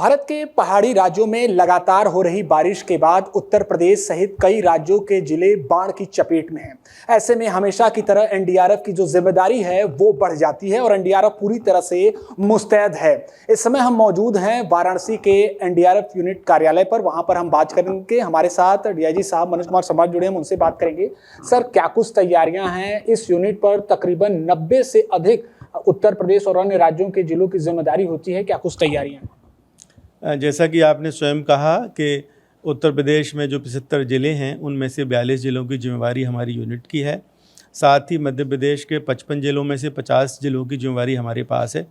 भारत के पहाड़ी राज्यों में लगातार हो रही बारिश के बाद उत्तर प्रदेश सहित कई राज्यों के जिले बाढ़ की चपेट में हैं। ऐसे में हमेशा की तरह एनडीआरएफ की जो जिम्मेदारी है वो बढ़ जाती है और एनडीआरएफ पूरी तरह से मुस्तैद है। इस समय हम मौजूद हैं वाराणसी के एनडीआरएफ यूनिट कार्यालय पर। वहां पर हम बात करेंगे, हमारे साथ डीआईजी साहब मनोज कुमार समाज जुड़े हैं, हम उनसे बात करेंगे। सर, क्या कुछ तैयारियां हैं? इस यूनिट पर तकरीबन 90 से अधिक उत्तर प्रदेश और अन्य राज्यों के जिलों की जिम्मेदारी होती है, क्या कुछ तैयारियां हैं? जैसा कि आपने स्वयं कहा कि उत्तर प्रदेश में जो 75 ज़िले हैं उनमें से 42 ज़िलों की जिम्मेवारी हमारी यूनिट की है। साथ ही मध्य प्रदेश के 55 ज़िलों में से 50 ज़िलों की जिम्मेवारी हमारे पास है।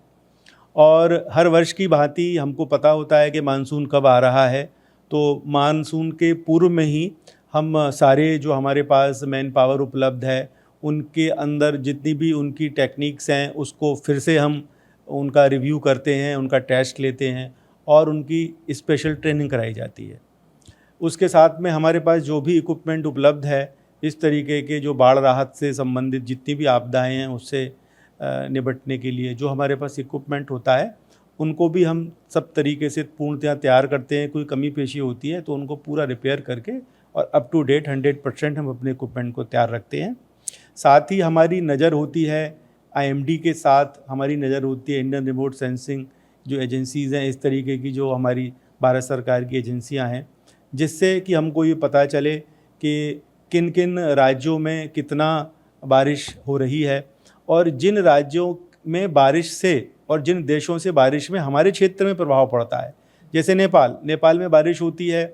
और हर वर्ष की भांति हमको पता होता है कि मानसून कब आ रहा है, तो मानसून के पूर्व में ही हम सारे जो हमारे पास मैन पावर उपलब्ध है उनके अंदर जितनी भी उनकी टेक्निक्स हैं उसको फिर से हम उनका रिव्यू करते हैं, उनका टेस्ट लेते हैं और उनकी स्पेशल ट्रेनिंग कराई जाती है। उसके साथ में हमारे पास जो भी इक्विपमेंट उपलब्ध है, इस तरीके के जो बाढ़ राहत से संबंधित जितनी भी आपदाएं हैं उससे निपटने के लिए जो हमारे पास इक्विपमेंट होता है उनको भी हम सब तरीके से पूर्णतः तैयार करते हैं। कोई कमी पेशी होती है तो उनको पूरा रिपेयर करके और अप टू डेट 100% हम अपने इक्विपमेंट को तैयार रखते हैं। साथ ही हमारी नज़र होती है IMD के साथ, हमारी नज़र होती है इंडियन रिमोट सेंसिंग जो एजेंसीज़ हैं, इस तरीके की जो हमारी भारत सरकार की एजेंसियां हैं, जिससे कि हमको ये पता चले कि किन किन राज्यों में कितना बारिश हो रही है और जिन राज्यों में बारिश से और जिन देशों से बारिश में हमारे क्षेत्र में प्रभाव पड़ता है। जैसे नेपाल में बारिश होती है,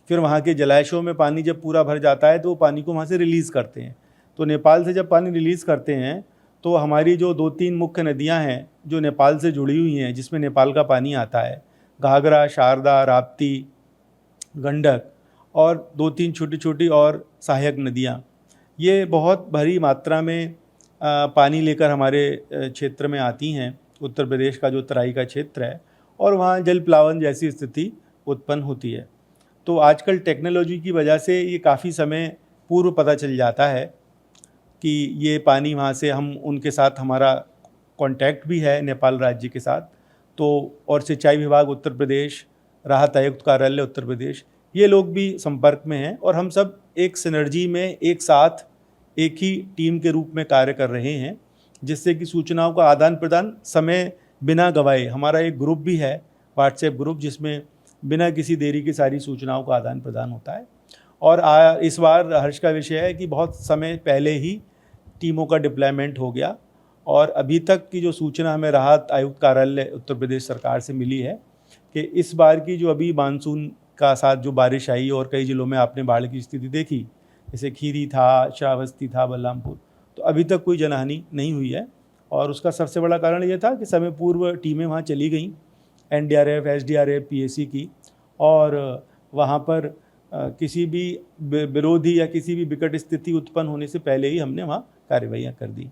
फिर वहाँ के जलाशयों में पानी जब पूरा भर जाता है तो वो पानी को वहाँ से रिलीज़ करते हैं। तो नेपाल से जब पानी रिलीज़ करते हैं तो हमारी जो 2-3 मुख्य नदियां हैं जो नेपाल से जुड़ी हुई हैं, जिसमें नेपाल का पानी आता है, घाघरा, शारदा, राप्ती, गंडक और 2-3 छोटी छोटी और सहायक नदियां, ये बहुत भारी मात्रा में पानी लेकर हमारे क्षेत्र में आती हैं। उत्तर प्रदेश का जो तराई का क्षेत्र है और वहाँ जल प्लावन जैसी स्थिति उत्पन्न होती है। तो आजकल टेक्नोलॉजी की वजह से ये काफ़ी समय पूर्व पता चल जाता है कि ये पानी वहाँ से, हम उनके साथ हमारा कांटेक्ट भी है नेपाल राज्य के साथ। तो और सिंचाई विभाग उत्तर प्रदेश, राहत आयुक्त कार्यालय उत्तर प्रदेश, ये लोग भी संपर्क में हैं और हम सब एक सिनर्जी में एक साथ एक ही टीम के रूप में कार्य कर रहे हैं, जिससे कि सूचनाओं का आदान प्रदान समय बिना गवाए, हमारा एक ग्रुप भी है, व्हाट्सएप ग्रुप, जिसमें बिना किसी देरी के सारी सूचनाओं का आदान प्रदान होता है। और इस बार हर्ष का विषय है कि बहुत समय पहले ही टीमों का डिप्लॉयमेंट हो गया और अभी तक की जो सूचना हमें राहत आयुक्त कार्यालय उत्तर प्रदेश सरकार से मिली है कि इस बार की जो अभी मानसून का साथ जो बारिश आई और कई ज़िलों में आपने बाढ़ की स्थिति देखी, जैसे खीरी था, श्रावस्ती था, बलरामपुर, तो अभी तक कोई जनहानि नहीं हुई है। और उसका सबसे बड़ा कारण ये था कि समय पूर्व टीमें वहाँ चली गईं, NDRF, SDRF, PAC की, और वहाँ पर किसी भी विरोधी या किसी भी विकट स्थिति उत्पन्न होने से पहले ही हमने वहाँ कार्रवाइयाँ कर दी।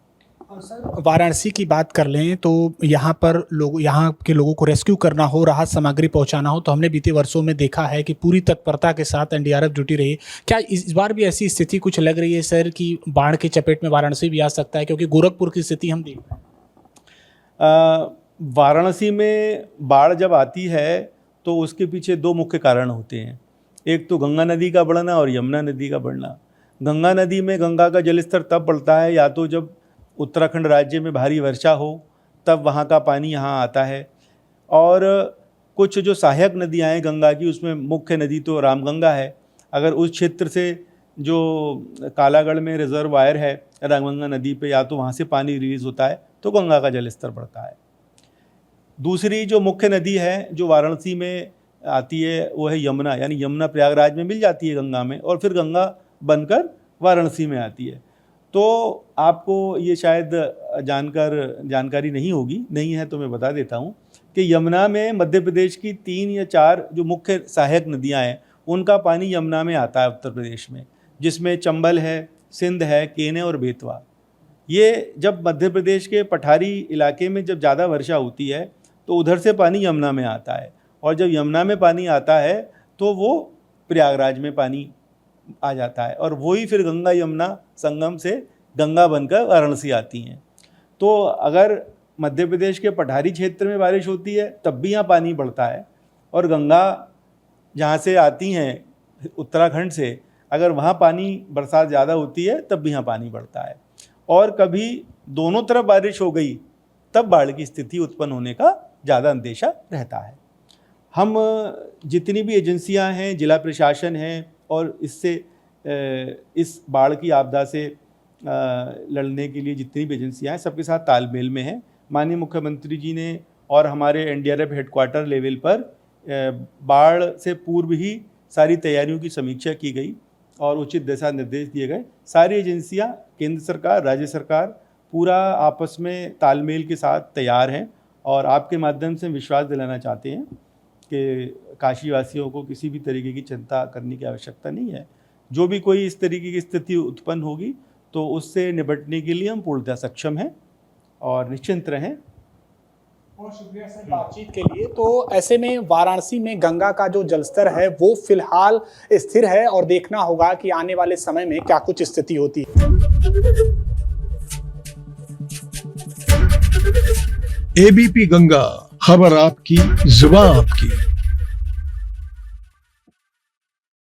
और सर, वाराणसी की बात कर लें तो यहाँ पर यहाँ के लोगों को रेस्क्यू करना हो, राहत सामग्री पहुँचाना हो, तो हमने बीते वर्षों में देखा है कि पूरी तत्परता के साथ एनडीआरएफ जुटी रही। क्या इस बार भी ऐसी स्थिति कुछ लग रही है सर कि बाढ़ की चपेट में वाराणसी भी आ सकता है? क्योंकि गोरखपुर की स्थिति हम देख रहे हैं। वाराणसी में बाढ़ जब आती है तो उसके पीछे 2 मुख्य कारण होते हैं। एक तो गंगा नदी का बढ़ना और यमुना नदी का बढ़ना। गंगा नदी में गंगा का जलस्तर तब बढ़ता है या तो जब उत्तराखंड राज्य में भारी वर्षा हो, तब वहाँ का पानी यहाँ आता है। और कुछ जो सहायक नदियाँ हैं गंगा की, उसमें मुख्य नदी तो रामगंगा है। अगर उस क्षेत्र से जो कालागढ़ में रिजर्वायर है रामगंगा नदी पे, या तो वहाँ से पानी रिलीज़ होता है तो गंगा का जलस्तर बढ़ता है। दूसरी जो मुख्य नदी है जो वाराणसी में आती है वो है यमुना, यानी यमुना प्रयागराज में मिल जाती है गंगा में और फिर गंगा बनकर वाराणसी में आती है। तो आपको ये शायद जानकारी नहीं होगी, नहीं है तो मैं बता देता हूँ कि यमुना में मध्य प्रदेश की 3 या 4 जो मुख्य सहायक नदियाँ हैं उनका पानी यमुना में आता है उत्तर प्रदेश में, जिसमें चंबल है, सिंध है, केन है और बेतवा। ये जब मध्य प्रदेश के पठारी इलाके में जब ज़्यादा वर्षा होती है तो उधर से पानी यमुना में आता है, और जब यमुना में पानी आता है तो वो प्रयागराज में पानी आ जाता है और वही फिर गंगा यमुना संगम से गंगा बनकर वाराणसी आती हैं। तो अगर मध्य प्रदेश के पठारी क्षेत्र में बारिश होती है तब भी यहाँ पानी बढ़ता है, और गंगा जहाँ से आती हैं उत्तराखंड से, अगर वहाँ पानी बरसात ज़्यादा होती है तब भी यहाँ पानी बढ़ता है, और कभी दोनों तरफ बारिश हो गई तब बाढ़ की स्थिति उत्पन्न होने का ज़्यादा अंदेशा रहता है। हम जितनी भी एजेंसियां हैं, जिला प्रशासन है, और इससे इस बाढ़ की आपदा से लड़ने के लिए जितनी भी एजेंसियां हैं सबके साथ तालमेल में हैं। माननीय मुख्यमंत्री जी ने और हमारे एनडीआरएफ हेडक्वार्टर लेवल पर बाढ़ से पूर्व ही सारी तैयारियों की समीक्षा की गई और उचित दिशा निर्देश दिए गए। सारी एजेंसियां, केंद्र सरकार, राज्य सरकार पूरा आपस में तालमेल के साथ तैयार हैं, और आपके माध्यम से विश्वास दिलाना चाहते हैं कि काशीवासियों को किसी भी तरीके की चिंता करने की आवश्यकता नहीं है। जो भी कोई इस तरीके की स्थिति उत्पन्न होगी तो उससे निपटने के लिए हम पूर्णतः सक्षम हैं, और निश्चिंत रहें। बहुत शुक्रिया सर बातचीत के लिए। तो ऐसे में वाराणसी में गंगा का जो जलस्तर है वो फिलहाल स्थिर है, और देखना होगा कि आने वाले समय में क्या कुछ स्थिति होती है। एबीपी गंगा, खबर आपकी, जुबान आपकी।